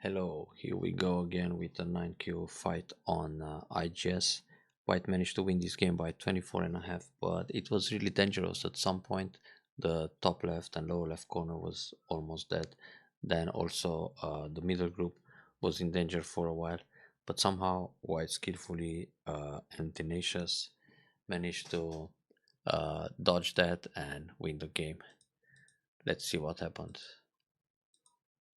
Hello, here we go again with a 9Q fight on IGS. White managed to win this game by 24.5, but it was really dangerous at some point. The top left and lower left corner was almost dead. Then also the middle group was in danger for a while, but somehow White skillfully and tenacious managed to dodge that and win the game. Let's see what happened.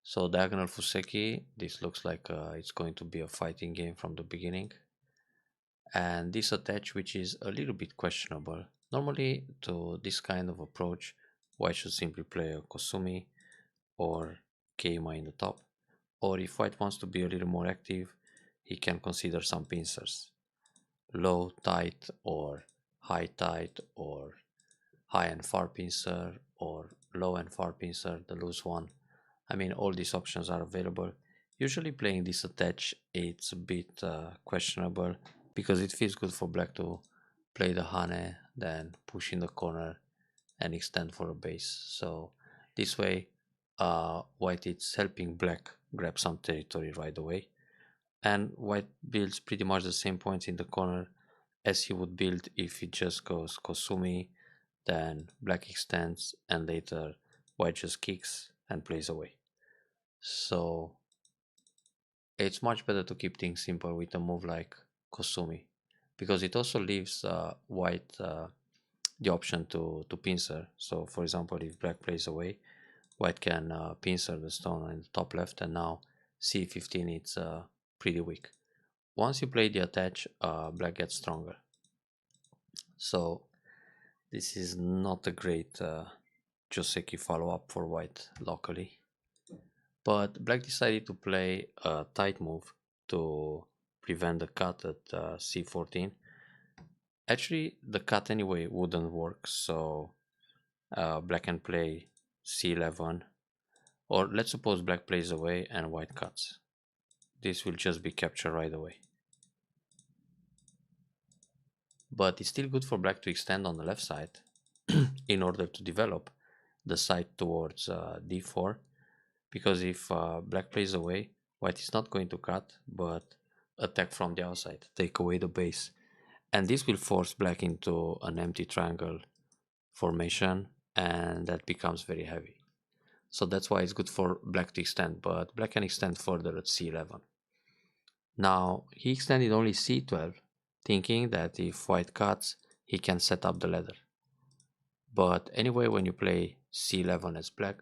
So Diagonal Fuseki, this looks like it's going to be a fighting game from the beginning. And this attach, which is a little bit questionable. Normally, to this kind of approach, White should simply play a Kosumi or Keima in the top. Or if White wants to be a little more active, he can consider some pincers. Low tight or high tight or high and far pincer or low and far pincer, the loose one. I mean, all these options are available. Usually playing this attach, it's a bit questionable because it feels good for black to play the Hane, then push in the corner and extend for a base. So this way, white is helping black grab some territory right away. And white builds pretty much the same points in the corner as he would build if he just goes Kosumi, then black extends, and later white just kicks and plays away. So it's much better to keep things simple with a move like Kosumi, because it also leaves white the option to pincer. So for example, if black plays away, white can pincer the stone in the top left, and now c15 it's pretty weak. Once you play the attach, black gets stronger. So this is not a great Joseki follow-up for white locally. But black decided to play a tight move to prevent the cut at c14. Actually, the cut anyway wouldn't work, so black can play c11. Or let's suppose black plays away and white cuts. This will just be captured right away. But it's still good for black to extend on the left side in order to develop the side towards d4, because if black plays away, white is not going to cut but attack from the outside, take away the base, and this will force black into an empty triangle formation, and that becomes very heavy. So that's why it's good for black to extend, but black can extend further at c11. Now he extended only c12, thinking that if white cuts, he can set up the ladder. But anyway, when you play c11 as black,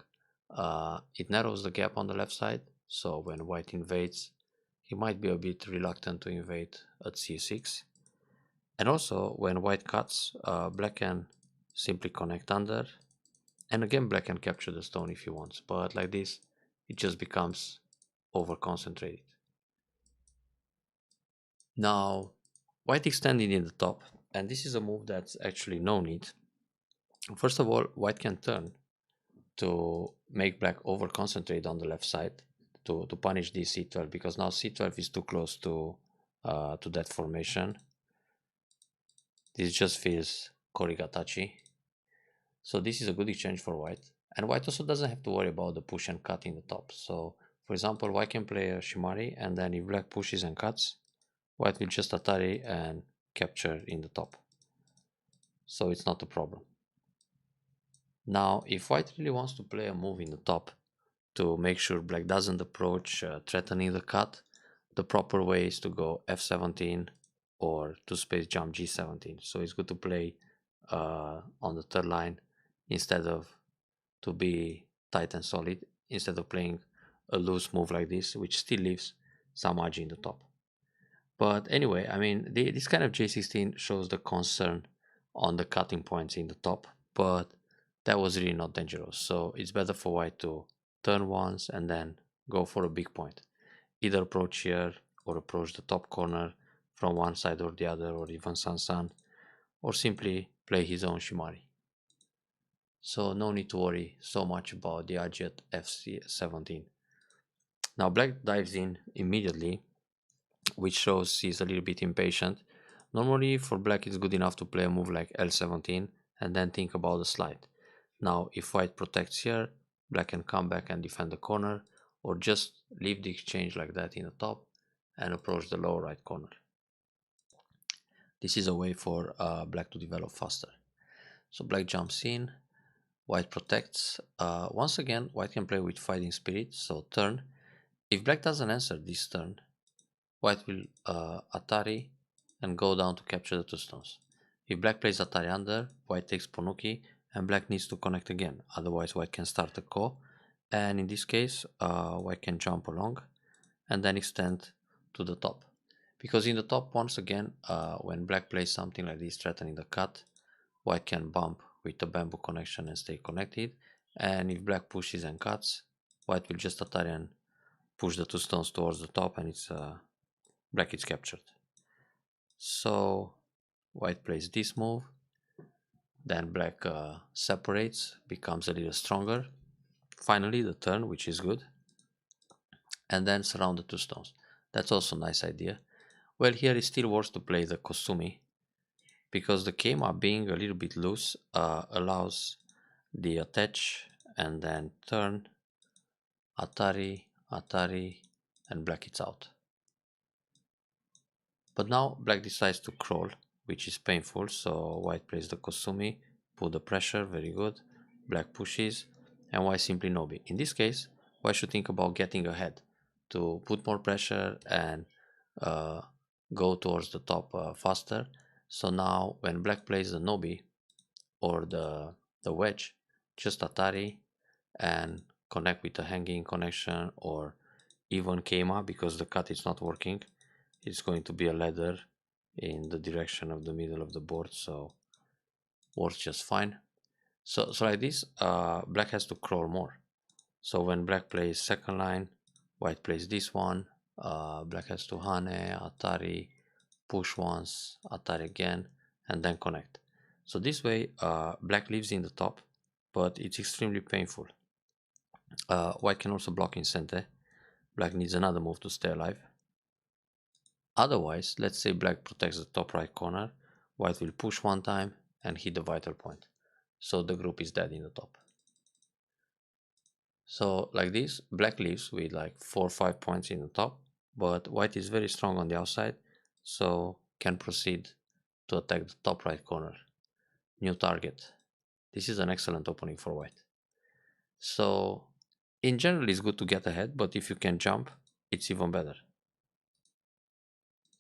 it narrows the gap on the left side, so when white invades, he might be a bit reluctant to invade at c6. And also, when white cuts, black can simply connect under, and again black can capture the stone if he wants, but like this, it just becomes over-concentrated. Now, white extended in the top, and this is a move that's actually no need. First of all, white can turn to make black over concentrate on the left side to punish this c12, because now c12 is too close to that formation. This just feels korigatachi. So this is a good exchange for white, and white also doesn't have to worry about the push and cut in the top. So for example, white can play a shimari, and then if black pushes and cuts, white will just atari and capture in the top, so it's not a problem. Now, if white really wants to play a move in the top to make sure black doesn't approach threatening the cut, the proper way is to go f17 or to space jump g17. So it's good to play on the third line instead of to be tight and solid, instead of playing a loose move like this, which still leaves some margin in the top. But anyway, I mean, this kind of j16 shows the concern on the cutting points in the top, but that was really not dangerous. So it's better for white to turn once and then go for a big point. Either approach here or approach the top corner from one side or the other, or even Sansan, or simply play his own Shimari. So no need to worry so much about the edge at fc17. Now black dives in immediately, which shows he's a little bit impatient. Normally for black it's good enough to play a move like L17 and then think about the slide. Now if white protects here, black can come back and defend the corner, or just leave the exchange like that in the top and approach the lower right corner. This is a way for black to develop faster. So black jumps in, white protects. Once again, white can play with fighting spirit, so turn. If black doesn't answer this turn, white will Atari and go down to capture the two stones. If black plays Atari under, white takes Ponuki and black needs to connect again, otherwise white can start a ko, and in this case white can jump along and then extend to the top. Because in the top, once again, when black plays something like this threatening the cut, white can bump with the bamboo connection and stay connected, and if black pushes and cuts, white will just Atari and push the two stones towards the top and it's black is captured. So white plays this move, then black separates, becomes a little stronger. Finally the turn, which is good, and then surround the two stones. That's also a nice idea. Well, here it still works to play the Kosumi, because the Keima being a little bit loose allows the attach and then turn, Atari, Atari, and black is out. But now black decides to crawl, which is painful, so white plays the Kosumi, put the pressure, very good, black pushes, and white simply nobi. In this case, white should think about getting ahead to put more pressure and go towards the top faster. So now when black plays the nobi or the wedge, just Atari and connect with a hanging connection or even Keima, because the cut is not working. It's going to be a ladder in the direction of the middle of the board, so works just fine. So like this, black has to crawl more. So when black plays second line, white plays this one, black has to Hane, Atari, push once, Atari again, and then connect. So this way, black lives in the top, but it's extremely painful. White can also block in center. Black needs another move to stay alive. Otherwise, let's say black protects the top right corner, white will push one time and hit the vital point. So the group is dead in the top. So like this, black leaves with like 4 or 5 points in the top, but white is very strong on the outside, so can proceed to attack the top right corner. New target. This is an excellent opening for white. So in general it's good to get ahead, but if you can jump, it's even better.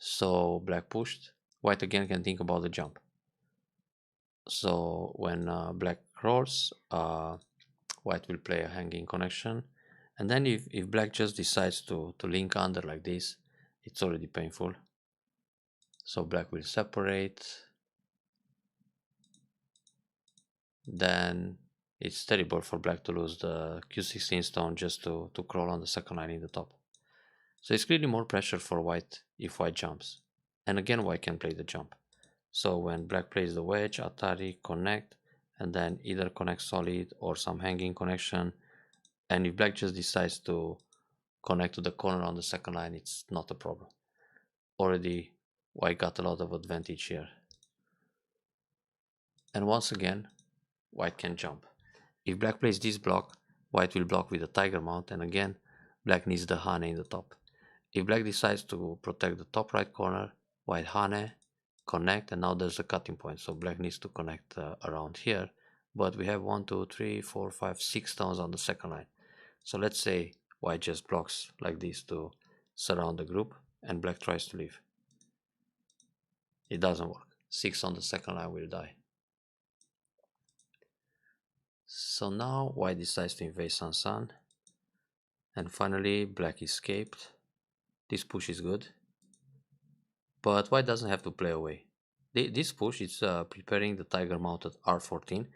So black pushed, white again can think about the jump. So when black crawls, white will play a hanging connection, and then if black just decides to link under like this, it's already painful. So black will separate, then it's terrible for black to lose the Q16 stone just to crawl on the second line in the top. So it's clearly more pressure for white if white jumps, and again white can play the jump. So when black plays the wedge, Atari, connect, and then either connect solid or some hanging connection, and if black just decides to connect to the corner on the second line, it's not a problem. Already white got a lot of advantage here. And once again, white can jump. If black plays this block, white will block with a tiger mount, and again black needs the Hane in the top. If black decides to protect the top right corner, white Hane, connect, and now there's a cutting point, so black needs to connect around here, but we have 1 2 3 4 5 6 stones on the second line. So let's say white just blocks like this to surround the group and black tries to leave. It doesn't work. 6 on the second line will die. So now white decides to invade Sansan, and finally black escaped. This push is good, but white doesn't have to play away. This push is preparing the tiger mount at R14,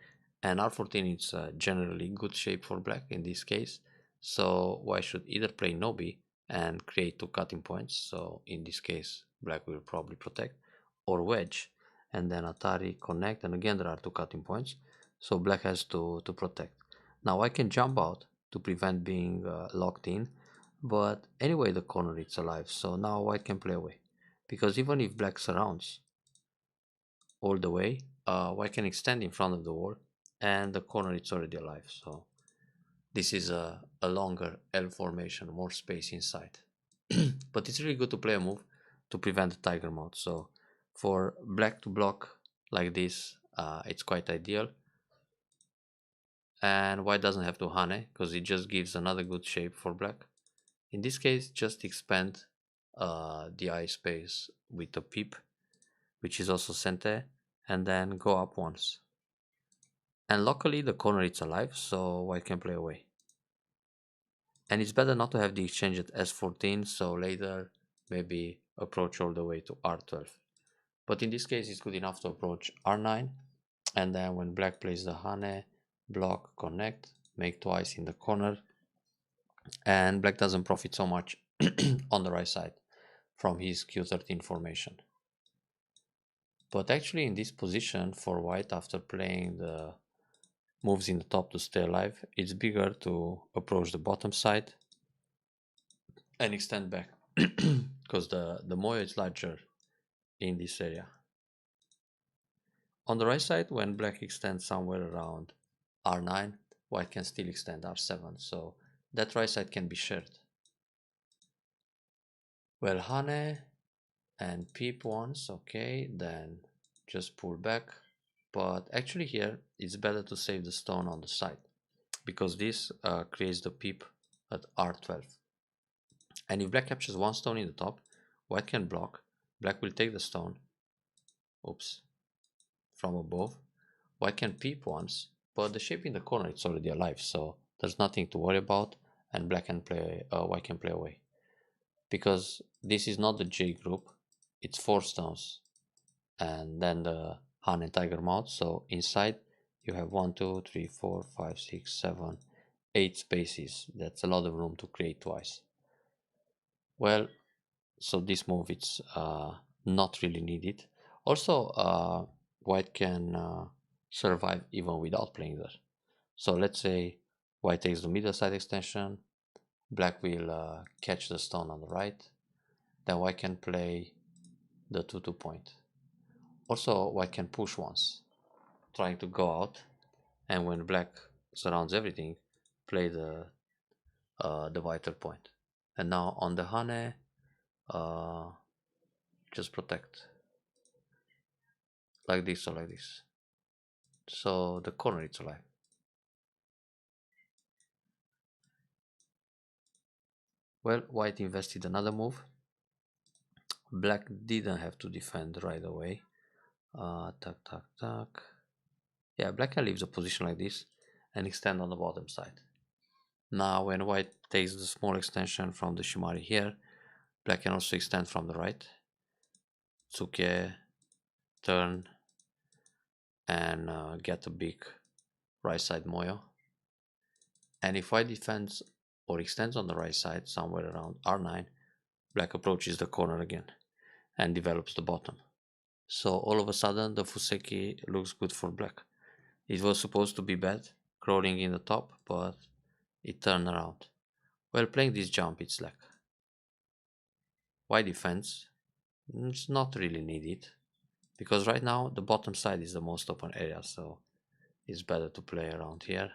and R14 is generally good shape for black in this case, so white should either play Nobi and create 2 cutting points, so in this case black will probably protect, or wedge and then Atari, connect, and again there are 2 cutting points, so black has to protect. Now I can jump out to prevent being locked in, but anyway the corner is alive, so now white can play away, because even if black surrounds all the way, white can extend in front of the wall and the corner is already alive, so This is a longer L formation, more space inside. But it's really good to play a move to prevent the tiger mouth. So for black to block like this, it's quite ideal. And white doesn't have to hane because it just gives another good shape for black. In this case, just expand the eye space with a peep, which is also sente, and then go up once. And luckily the corner is alive, so white can play away. And it's better not to have the exchange at s14, so later maybe approach all the way to r12. But in this case, it's good enough to approach r9, and then when black plays the hane, block, connect, make twice in the corner, and black doesn't profit so much on the right side from his q13 formation. But actually in this position for white, after playing the moves in the top to stay alive, it's bigger to approach the bottom side and extend back because the moyo is larger in this area. On the right side, when black extends somewhere around r9, white can still extend r7, so that right side can be shared. Well, hane and peep once, okay, then just pull back. But actually here, it's better to save the stone on the side, because this creates the peep at r12. And if black captures one stone in the top, white can block, black will take the stone, oops, from above, white can peep once, but the shape in the corner it's already alive, so there's nothing to worry about, and white can play away. Because this is not the J group, it's 4 stones, and then the Han and Tiger mouth, so inside you have 1, 2, 3, 4, 5, 6, 7, 8 spaces. That's a lot of room to create twice. Well, so this move it's not really needed. Also, white can survive even without playing there. So let's say white takes the middle side extension, black will catch the stone on the right, then white can play the 2-2 point. Also, white can push once, trying to go out, and when black surrounds everything, play the vital point. And now on the hane, just protect like this or like this, so the corner is alive. Well, white invested another move. Black didn't have to defend right away. Tuck, tuck, tuck. Yeah, black can leave the position like this and extend on the bottom side. Now when white takes the small extension from the shimari here, black can also extend from the right, tsuke, turn, and get a big right side moyo. And if white defends or extends on the right side somewhere around r9, black approaches the corner again and develops the bottom. So all of a sudden the fuseki looks good for black. It was supposed to be bad, crawling in the top, but it turned around. Well, playing this jump it's like white defense, it's not really needed, because right now the bottom side is the most open area, so it's better to play around here.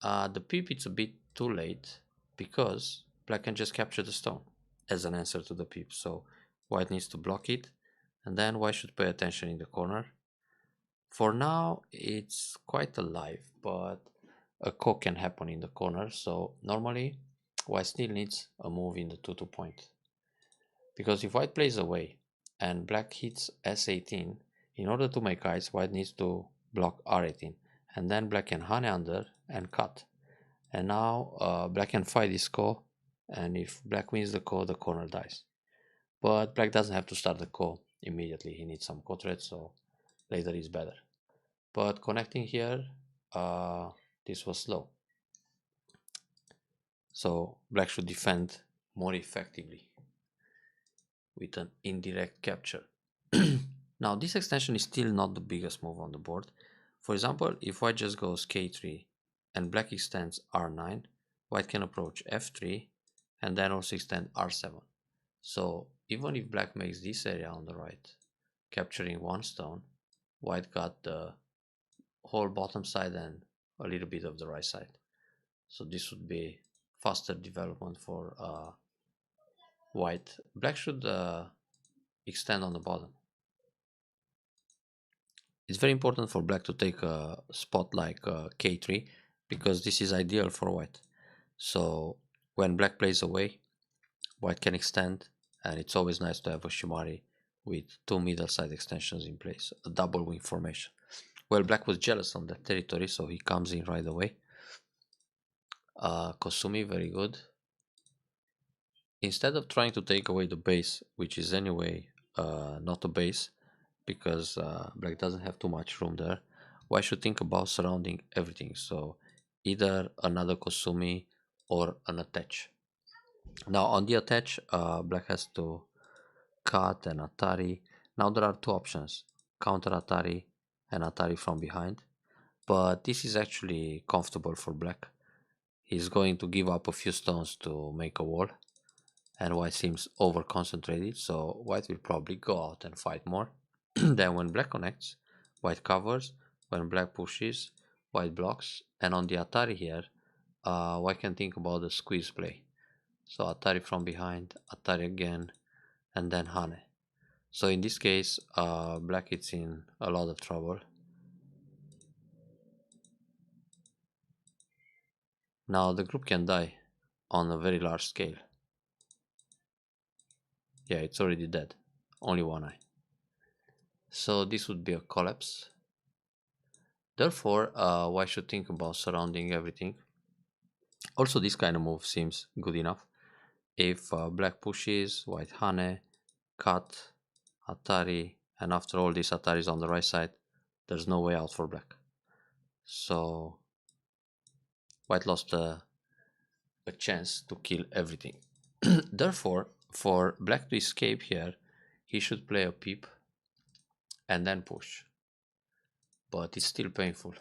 The peep it's a bit too late, because black can just capture the stone as an answer to the peep, so white needs to block it, and then white should pay attention in the corner. For now it's quite alive, but a cock can happen in the corner, so normally white still needs a move in the 2-2 point. Because if white plays away and black hits s18, in order to make eyes, white needs to block r18, and then black can hane under and cut. And now black can fight this ko, and if black wins the ko, the corner dies. But black doesn't have to start the ko immediately, he needs some ko thread, so later is better. But connecting here, this was slow. So black should defend more effectively with an indirect capture. Now this extension is still not the biggest move on the board. For example, if white just goes k3 and black extends r9, white can approach f3 and then also extend r7. So even if black makes this area on the right, capturing one stone, white got the whole bottom side and a little bit of the right side. So this would be faster development for white. Black should extend on the bottom. It's very important for black to take a spot like k3 because this is ideal for white. So when black plays away, white can extend, and it's always nice to have a shimari with two middle side extensions in place, a double wing formation. Well, black was jealous on that territory, so he comes in right away. Kosumi, very good. Instead of trying to take away the base, which is anyway not a base, because black doesn't have too much room there, why should think about surrounding everything? So either another Kosumi or an attach. Now on the attach, black has to cut and Atari. Now there are two options, counter Atari and Atari from behind, but this is actually comfortable for black. He's going to give up a few stones to make a wall, and white seems over concentrated, so white will probably go out and fight more. Then when black connects, white covers. When black pushes, white blocks. And on the Atari here, white can think about the squeeze play. So Atari from behind, Atari again, and then Hane. So in this case, black is in a lot of trouble. Now the group can die on a very large scale. Yeah, it's already dead. Only one eye. So this would be a collapse. Therefore, why should think about surrounding everything? Also, this kind of move seems good enough. If black pushes, white Hane, cut, Atari, and after all these Ataris on the right side, there's no way out for black. So white lost a chance to kill everything. Therefore, for black to escape here, he should play a peep and then push. But it's still painful.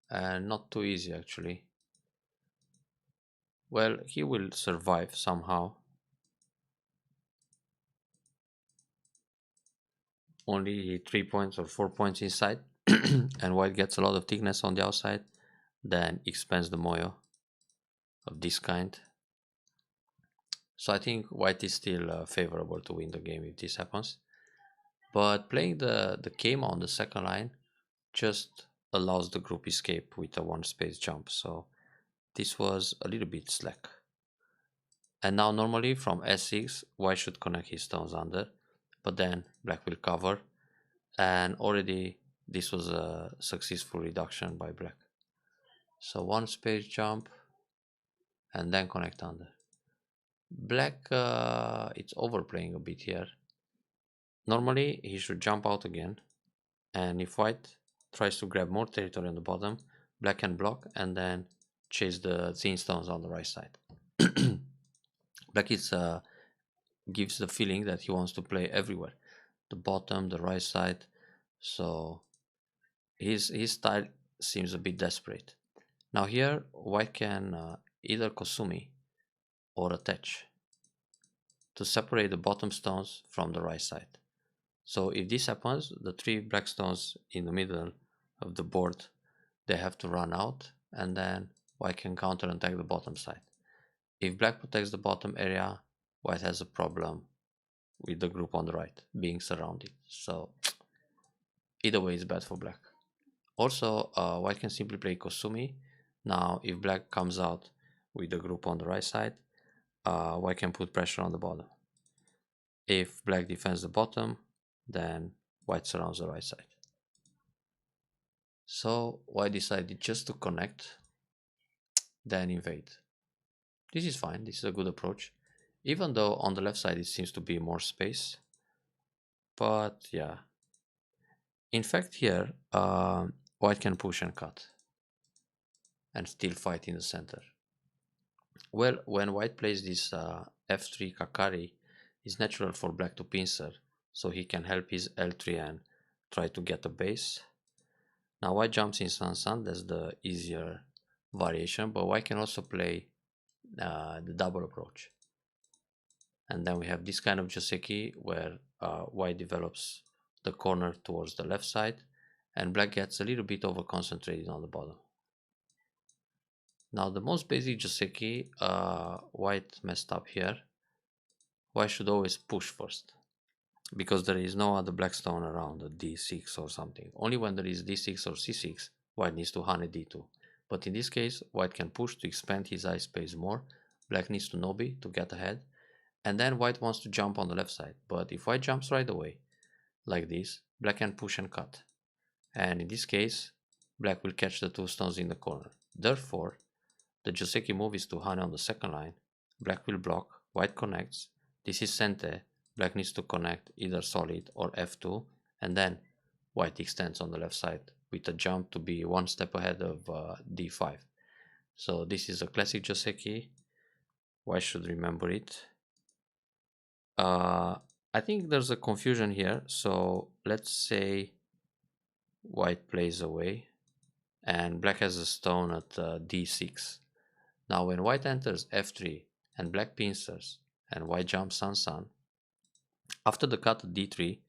And not too easy actually. Well, he will survive somehow. Only 3 points or 4 points inside. And white gets a lot of thickness on the outside, then expands the moyo of this kind. So I think white is still favorable to win the game if this happens. But playing the Keima on the second line just allows the group escape with a one space jump. So this was a little bit slack. And now normally from S6, white should connect his stones under, but then black will cover. And already this was a successful reduction by black. So one space jump and then connect under. Black, it's overplaying a bit here. Normally he should jump out again, and if white tries to grab more territory on the bottom, black can block and then chase the thin stones on the right side. Black is gives the feeling that he wants to play everywhere, the bottom, the right side. So his style seems a bit desperate. Now here white can either Kosumi or attach to separate the bottom stones from the right side. So if this happens, the three black stones in the middle of the board, they have to run out, and then white can counter attack the bottom side. If black protects the bottom area, white has a problem with the group on the right being surrounded. So either way is bad for black. Also, white can simply play Kosumi. Now if black comes out with the group on the right side, white can put pressure on the bottom. If black defends the bottom, then white surrounds the right side. So white decided just to connect, then invade. This is fine, this is a good approach, even though on the left side it seems to be more space. But yeah, in fact here white can push and cut and still fight in the center. Well, when white plays this f3 Kakari, it's natural for black to pincer, so he can help his l3 and try to get a base. Now white jumps in Sansan, that's the easier variation, but white can also play the double approach. And then we have this kind of Joseki where white develops the corner towards the left side, and black gets a little bit over concentrated on the bottom. Now the most basic Joseki, white messed up here. White should always push first, because there is no other black stone around a d6 or something. Only when there is d6 or c6, white needs to hane d2. But in this case, white can push to expand his eye space more. Black needs to nobi to get ahead. And then white wants to jump on the left side. But if white jumps right away, like this, black can push and cut. And in this case, black will catch the two stones in the corner. Therefore, the Joseki move is to hane on the second line. Black will block, white connects. This is sente. Black needs to connect either solid or f2, and then white extends on the left side with a jump to be one step ahead of d5. So this is a classic Joseki. White should remember it. I think there's a confusion here. So let's say white plays away and black has a stone at d6. Now when white enters f3 and black pincers and white jumps sun, after the cut at d3,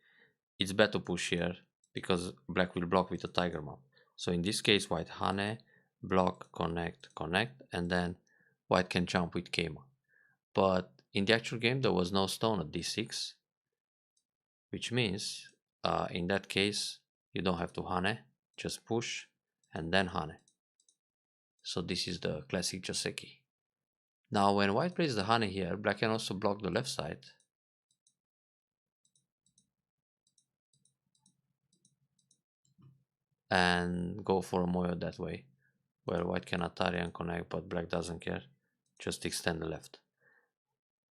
it's better to push here because black will block with a tiger mount. So in this case, white hane, block, connect, connect, and then white can jump with keima. But in the actual game, there was no stone at d6, which means in that case, you don't have to hane, just push and then hane. So this is the classic Joseki. Now when white plays the hane here, black can also block the left side. And go for a moyo that way, where white can atari and connect, but black doesn't care, just extend the left.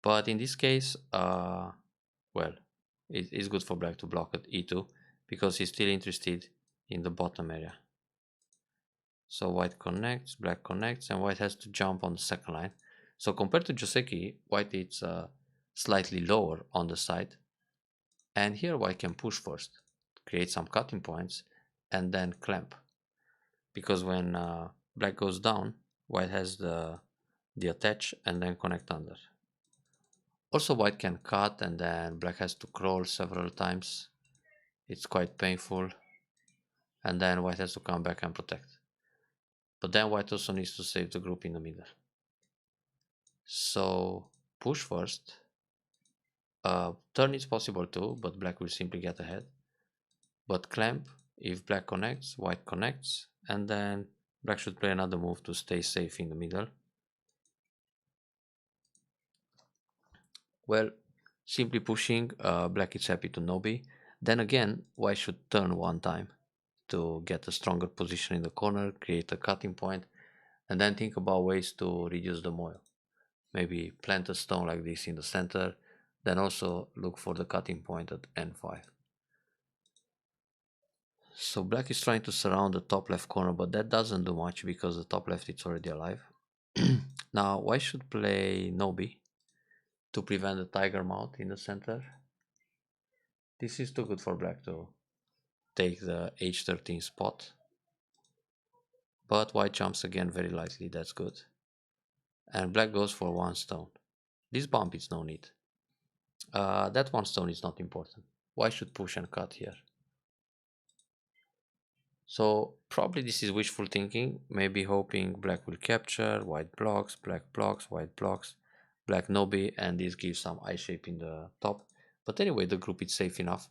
But in this case, well, it's good for black to block at e2 because he's still interested in the bottom area. So white connects, black connects, and white has to jump on the second line. So compared to Joseki, white is slightly lower on the side, and here white can push first, create some cutting points, and then clamp. Because when black goes down, white has the attach and then connect under. Also white can cut and then black has to crawl several times. It's quite painful. And then white has to come back and protect. But then white also needs to save the group in the middle. So push first. Turn is possible too, but black will simply get ahead. But clamp, if black connects, white connects, and then black should play another move to stay safe in the middle. Well, simply pushing, black is happy to nobi. Then again, white should turn one time to get a stronger position in the corner, create a cutting point, and then think about ways to reduce the moil. Maybe plant a stone like this in the center, then also look for the cutting point at n5. So black is trying to surround the top left corner, but that doesn't do much because the top left is already alive. Now white should play nobi to prevent the tiger mount in the center. This is too good for black to take the h13 spot. But white jumps again very lightly, that's good. And black goes for one stone. This bump is no need. That one stone is not important. White should push and cut here. So probably this is wishful thinking, maybe hoping black will capture, white blocks, white blocks, black nobi, and this gives some eye shape in the top. But anyway, the group is safe enough,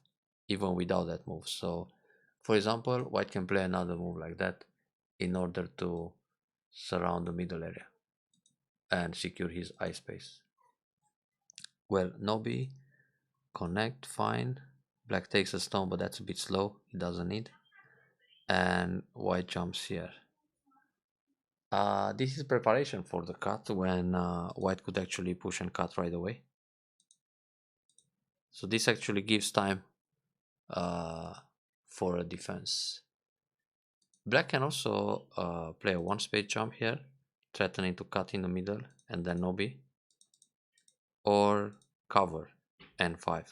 even without that move. So, for example, white can play another move like that in order to surround the middle area and secure his eye space. Well, nobi, connect, fine. Black takes a stone, but that's a bit slow, he doesn't need. And white jumps here. This is preparation for the cut when white could actually push and cut right away. So this actually gives time for a defense. Black can also play a one space jump here, threatening to cut in the middle and then nobi, or cover n5.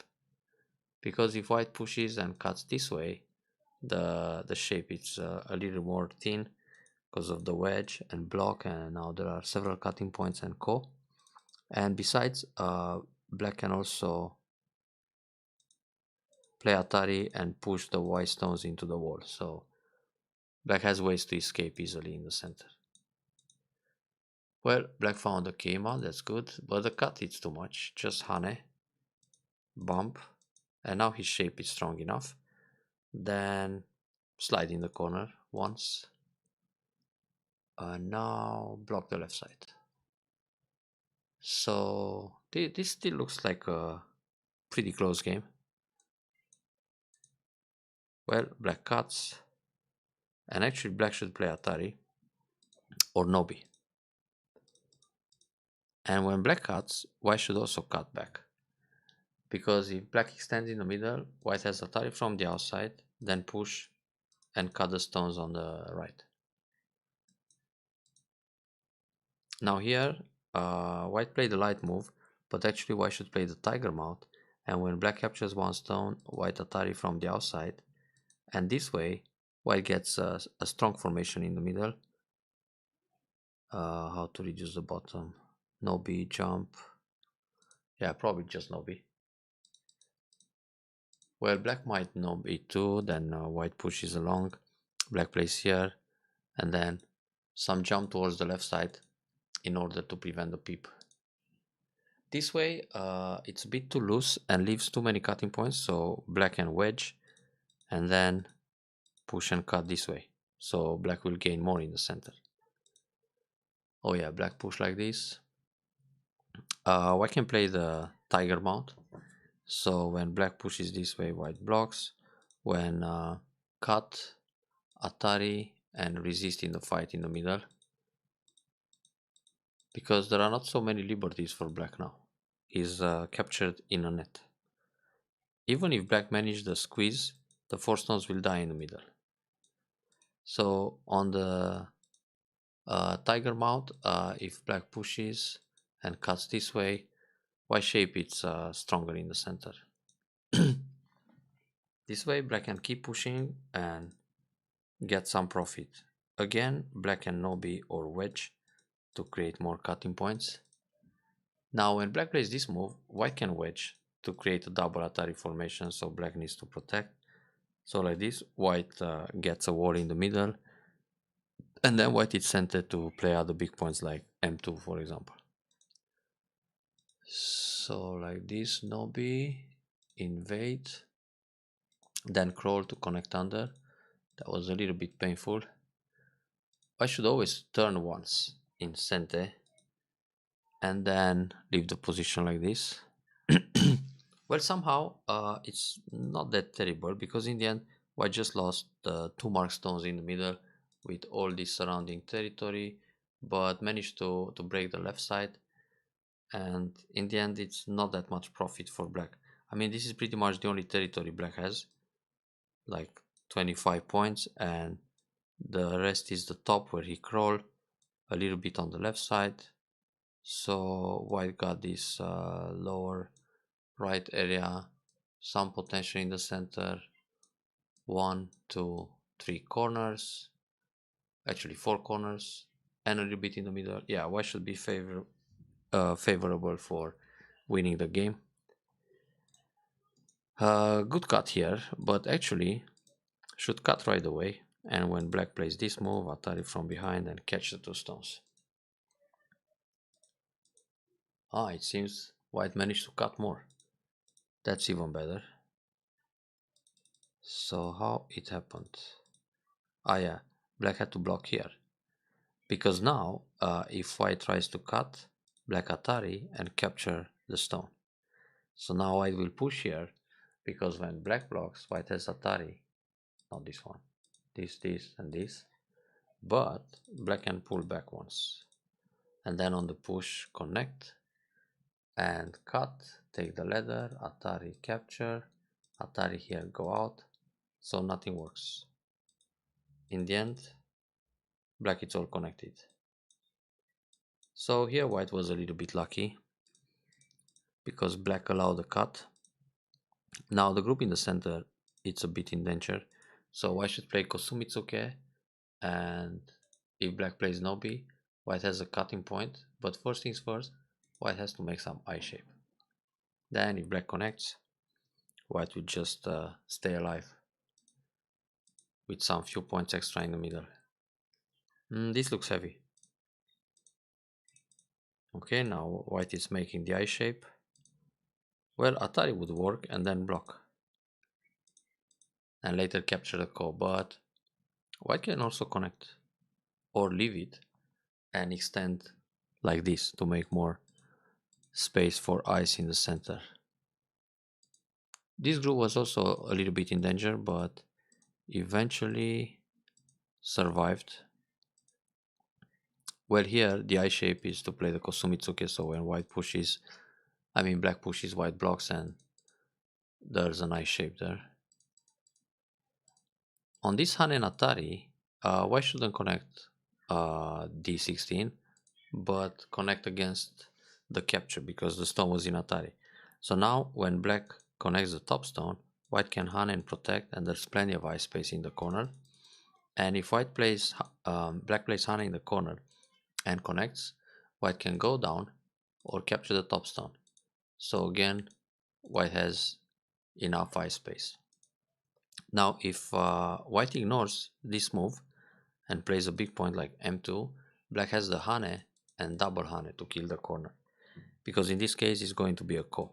Because if white pushes and cuts this way, the shape is a little more thin because of the wedge and block, and now there are several cutting points and co. And besides, black can also play Atari and push the white stones into the wall. So black has ways to escape easily in the center. Well, black found a Keima, that's good, but the cut is too much. Just Hane, bump, and now his shape is strong enough. Then slide in the corner once. Now block the left side. So this still looks like a pretty close game. Well, black cuts, and actually black should play Atari or Nobi. And when black cuts, white should also cut back. Because if black extends in the middle, white has Atari from the outside, then push and cut the stones on the right. Now here, white played the light move, but actually white should play the tiger mount. And when black captures one stone, white Atari from the outside. And this way, white gets a strong formation in the middle. How to reduce the bottom? Nobi, jump. Yeah, probably just Nobi. Well, black might Nobi too, then white pushes along. Black plays here, and then some jump towards the left side in order to prevent the peep. This way, it's a bit too loose and leaves too many cutting points, so black can wedge, and then push and cut this way. So black will gain more in the center. Oh yeah, black push like this. White can play the tiger mount. So when black pushes this way, white blocks. When cut, Atari, and resist in the fight in the middle. Because there are not so many liberties for black now. He's captured in a net. Even if black manages the squeeze, the 4 stones will die in the middle. So on the tiger mount, if black pushes and cuts this way, white shape it's stronger in the center. This way black can keep pushing and get some profit. Again, black can Nobi or wedge to create more cutting points. Now when black plays this move, white can wedge to create a double Atari formation, so black needs to protect. So like this, white gets a wall in the middle, and then white is centered to play other big points like M2 for example. So like this, Nobi, invade, then crawl to connect under. That was a little bit painful. I should always turn once in center and then leave the position like this. Well, somehow it's not that terrible because in the end white just lost 2 mark stones in the middle with all this surrounding territory, but managed to break the left side, and in the end it's not that much profit for black. I mean, this is pretty much the only territory black has, like 25 points, and the rest is the top where he crawled a little bit on the left side. So white got this lower right area, some potential in the center, 1, 2, 3 corners, actually 4 corners, and a little bit in the middle. Yeah, white should be favorable for winning the game. Good cut here, but actually should cut right away. And when black plays this move, Atari from behind and catch the 2 stones. It seems white managed to cut more. That's even better. So how it happened? Yeah, black had to block here. Because now, if white tries to cut, black Atari and capture the stone. So now white will push here, because when black blocks, white has Atari, not this one, this, and this. But black can pull back once. And then on the push, connect and cut, take the ladder, Atari capture, Atari here go out, so nothing works. In the end, black it's all connected. So here white was a little bit lucky because black allowed the cut. Now the group in the center, it's a bit in danger, so white should play Kosumitsuke, and if black plays Nobi, white has a cutting point, but first things first, white has to make some eye shape. Then if black connects, White will just stay alive with some few points extra in the middle. This looks heavy. Okay, now white is making the eye shape. Well, Atari would work and then block. And later capture the core, but white can also connect. Or leave it and extend like this to make more space for eyes in the center. This group was also a little bit in danger, but eventually survived. Well, here the eye shape is to play the Kosumitsuke, so when black pushes, white blocks, and there's an eye shape there. On this Hanen Atari, white shouldn't connect D16, but connect against the capture because the stone was in Atari. So now when black connects the top stone, white can Hanen protect, and there's plenty of eye space in the corner. And if black plays Hanen in the corner and connects, white can go down or capture the top stone. So again, white has enough eye space. Now if white ignores this move and plays a big point like m2, black has the Hane and double Hane to kill the corner, because in this case it's going to be a ko.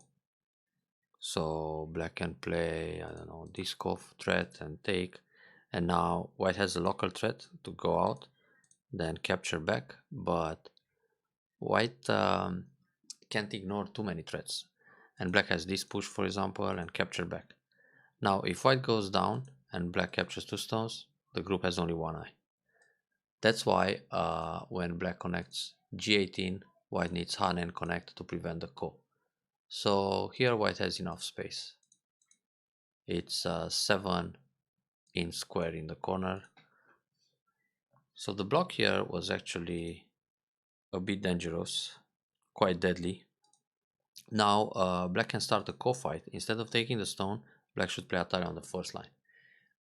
So black can play, I don't know, this ko threat and take, and now white has a local threat to go out, then capture back, but white can't ignore too many threats, and black has this push, for example, and capture back. Now if white goes down and black captures two stones, the group has only one eye. That's why when black connects G18, white needs Han and connect to prevent the ko. So here white has enough space. It's 7 in square in the corner. So the block here was actually a bit dangerous, quite deadly. Now black can start a ko fight. Instead of taking the stone, black should play Atari on the first line.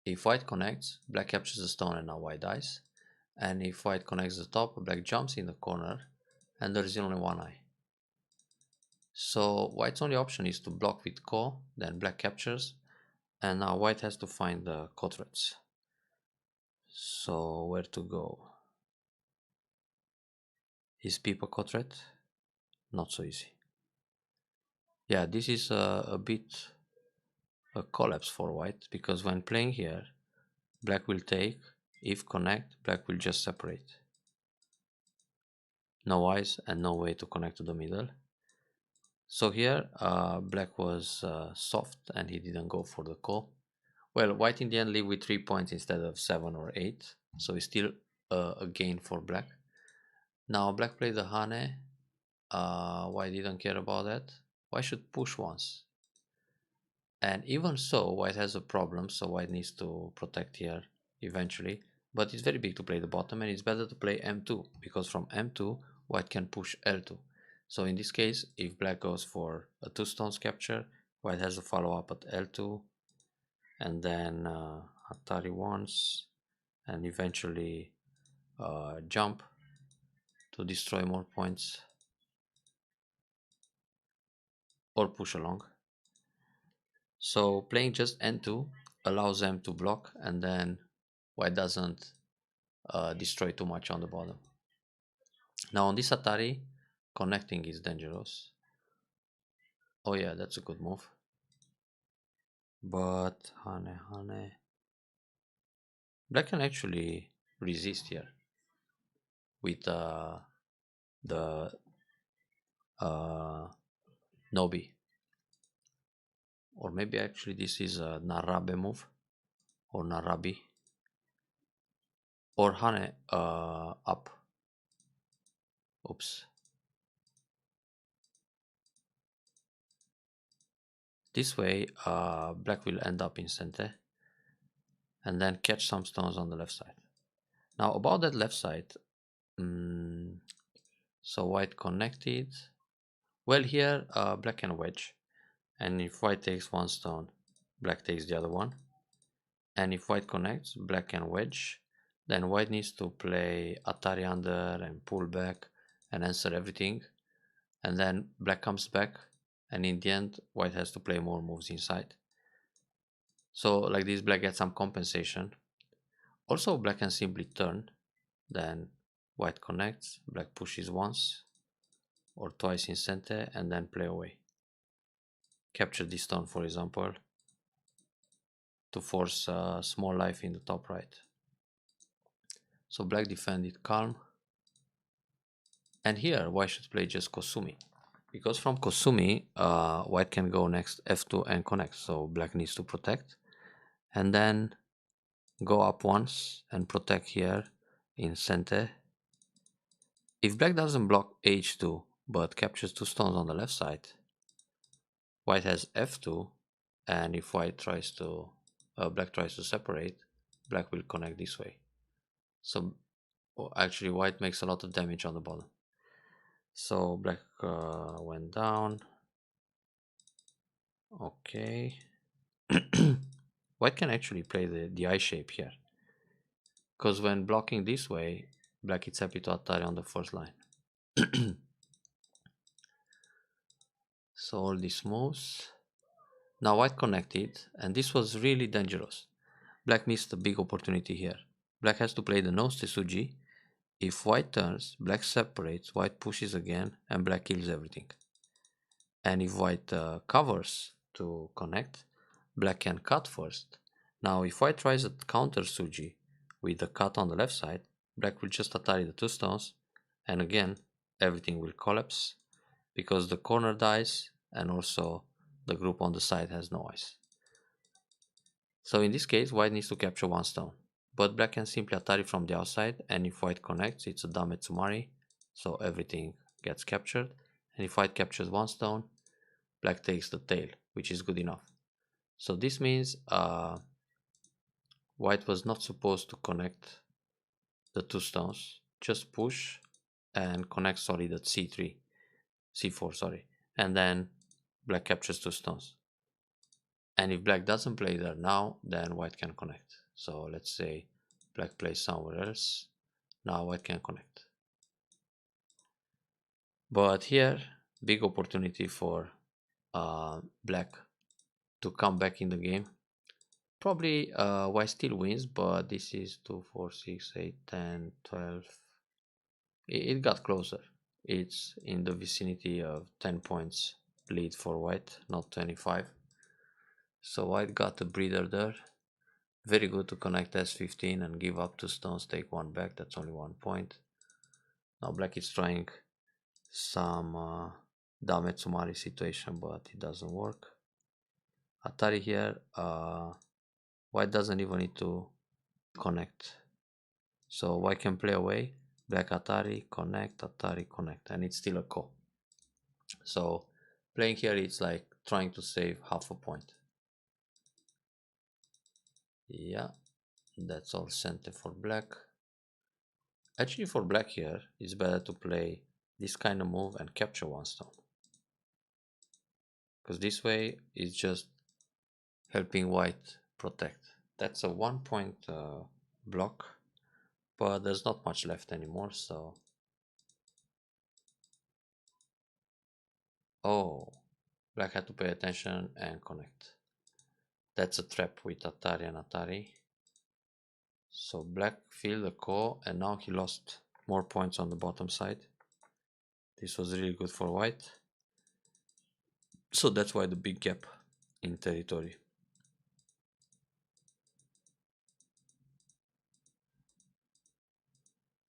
If white connects, black captures the stone and now white dies. And if white connects the top, black jumps in the corner and there is only one eye. So white's only option is to block with ko, then black captures, and now white has to find the ko threats. So where to go? Is peep a ko threat? Not so easy. Yeah, this is a bit a collapse for white, because when playing here, black will take. If connect, black will just separate. No eyes and no way to connect to the middle. So here black was soft and he didn't go for the ko. Well, white in the end live with 3 points instead of 7 or 8, so it's still a gain for black. Now black played the Hane. White didn't care about that. White should push once. And even so, white has a problem, so white needs to protect here eventually. But it's very big to play the bottom, and it's better to play m2, because from m2, white can push l2. So in this case, if black goes for a 2 stones capture, white has a follow up at l2, and then Atari once, and eventually jump to destroy more points or push along. So playing just n2 allows them to block, and then white doesn't destroy too much on the bottom. Now on this Atari, connecting is dangerous. Oh yeah, that's a good move. But Hane. Black can actually resist here with the Nobi. Or maybe actually this is a Narabe move, or Narabi, or Hane up. Oops. This way black will end up in center and then catch some stones on the left side. Now about that left side, so white connected. Well, here black can wedge, and if white takes one stone, black takes the other one. And if white connects, black can wedge. Then white needs to play Atari under and pull back and answer everything. And then black comes back, and in the end, white has to play more moves inside. So like this, black gets some compensation. Also, black can simply turn, then white connects, black pushes once or twice in center and then play away. Capture this stone, for example, to force a small life in the top right. So black defended calm. And here, white should play just Kosumi. Because from Kosumi, white can go next f2 and connect. So black needs to protect. And then go up once and protect here in center. If black doesn't block h2 but captures two stones on the left side, white has f2, and if white tries to black tries to separate, black will connect this way. So actually white makes a lot of damage on the bottom. So black went down. Okay. White can actually play the I shape here, because when blocking this way, black is happy to Atari on the first line. So all these moves. Now white connected, and this was really dangerous. Black missed a big opportunity here. Black has to play the nose Tetsuji. If white turns, black separates, white pushes again, and black kills everything. And if white covers to connect, black can cut first. Now if white tries a counter Suji with the cut on the left side, black will just Atari the two stones, and again everything will collapse because the corner dies and also the group on the side has no eyes. So in this case, white needs to capture one stone, but black can simply Atari from the outside, and if white connects, it's a Dame Tsumari, so everything gets captured. And if white captures one stone, black takes the tail, which is good enough. So this means white was not supposed to connect the two stones, just push and connect solid at c3, c4, sorry, and then black captures two stones. And if black doesn't play there now, then white can connect. So let's say black plays somewhere else, now white can connect. But here, big opportunity for black to come back in the game. Probably white still wins, but this is 2, 4, 6, 8, 10, 12. It got closer. It's in the vicinity of 10 points lead for white, not 25. So white got a breather there. Very good to connect S15 and give up two stones, take one back. That's only 1 point. Now black is trying some Dame Tsumari situation, but it doesn't work. Atari here. White doesn't even need to connect. So white can play away, black Atari, connect, and it's still a ko. So playing here, it's like trying to save half a point. Yeah, that's all center for black. Actually, for black here, it's better to play this kind of move and capture one stone, because this way it's just helping white protect. That's a 1 point block, but there's not much left anymore. So oh, black had to pay attention and connect. That's a trap with Atari and Atari. So black filled the ko, and now he lost more points on the bottom side. This was really good for white. So that's why the big gap in territory.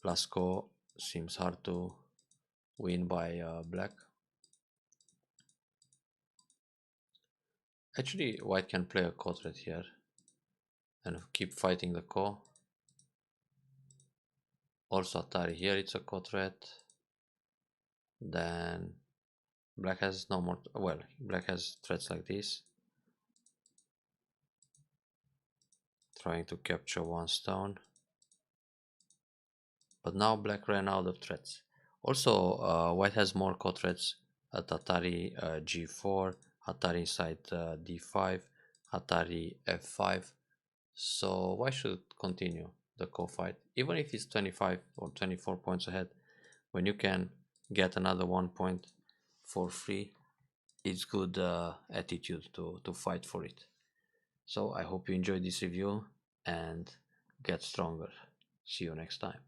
Plus ko seems hard to win by black. Actually, white can play a ko threat here and keep fighting the ko. Also Atari here, it's a ko threat. Then black has no more, well, black has threats like this, trying to capture one stone. But now black ran out of threats. Also, white has more ko threats at Atari g4, Atari inside d5, Atari f5. So white should continue the ko fight, even if it's 25 or 24 points ahead. When you can get another 1 point for free, it's good attitude to fight for it. So I hope you enjoyed this review and get stronger. See you next time.